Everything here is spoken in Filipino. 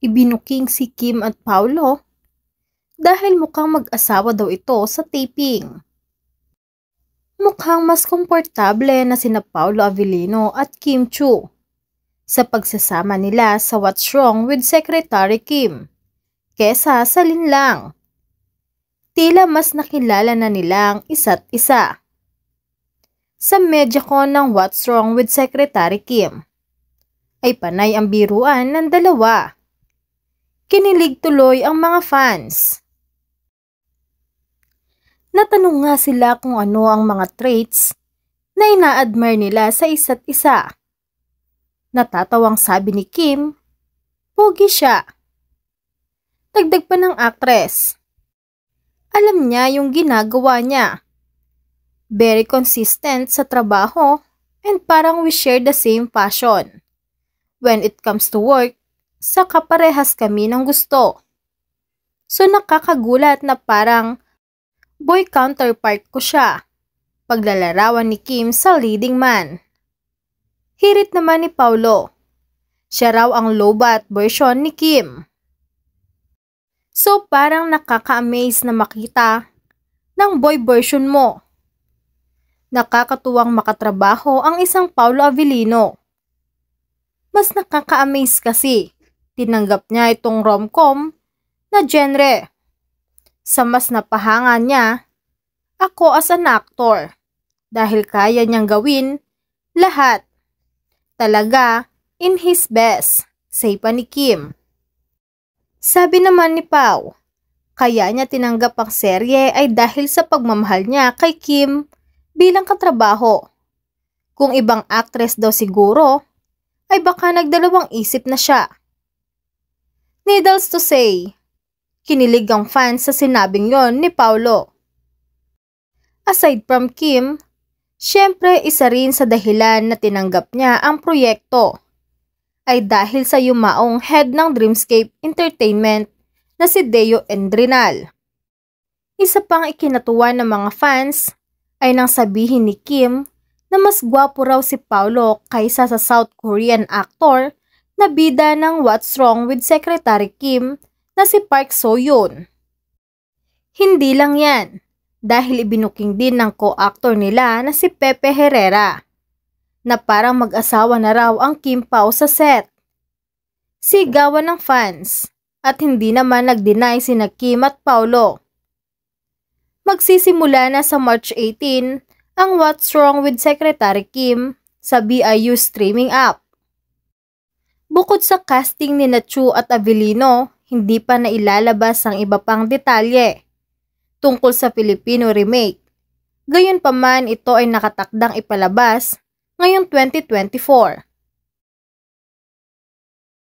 Ibinuking si Kim at Paulo dahil mukhang mag-asawa daw ito sa taping. Mukhang mas komportable na sina Paulo Avellino at Kim Chiu sa pagsasama nila sa What's Wrong with Secretary Kim kesa sa linlang. Tila mas nakilala na nilang isa't isa. Sa Mediacon ng What's Wrong with Secretary Kim ay panay ang biruan ng dalawa. Kinilig tuloy ang mga fans. Natanong nga sila kung ano ang mga traits na ina-admire nila sa isa't isa. Natatawang sabi ni Kim, pogi siya. Dagdag pa ng actress, alam niya yung ginagawa niya. Very consistent sa trabaho and parang we share the same passion. When it comes to work, saka parehas kami ng gusto. So nakakagulat na parang boy counterpart ko siya. Paglalarawan ni Kim sa leading man. Hirit naman ni Paulo. Siya raw ang low-bat version ni Kim. So parang nakaka-amaze na makita ng boy version mo. Nakakatuwang makatrabaho ang isang Paulo Avellino. Mas nakaka-amaze kasi tinanggap niya itong rom-com na genre. Sa mas napahanga niya, ako as an actor, dahil kaya niyang gawin lahat. Talaga, in his best, say pa ni Kim. Sabi naman ni Pau, kaya niya tinanggap ang serye ay dahil sa pagmamahal niya kay Kim bilang katrabaho. Kung ibang actress daw siguro, ay baka nagdalawang isip na siya. Needless to say, kinilig ang fans sa sinabing yon ni Paulo. Aside from Kim, syempre isa rin sa dahilan na tinanggap niya ang proyekto ay dahil sa yumaong head ng Dreamscape Entertainment na si Deo Endrinal. Isa pang ikinatuwa ng mga fans ay nang sabihin ni Kim na mas gwapo raw si Paulo kaysa sa South Korean actor na bida ng What's Wrong with Secretary Kim na si Park So-yoon. Hindi lang yan, dahil ibinuking din ng co-actor nila na si Pepe Herrera, na parang mag-asawa na raw ang Kim Pao sa set. Sigawan ng fans, at hindi naman nag-deny sina Kim at Paulo. Magsisimula na sa March 18 ang What's Wrong with Secretary Kim sa VIU streaming app. Bukod sa casting ni Chiu at Avellino, hindi pa nailalabas ang iba pang detalye tungkol sa Filipino remake. Gayunpaman ito ay nakatakdang ipalabas ngayong 2024.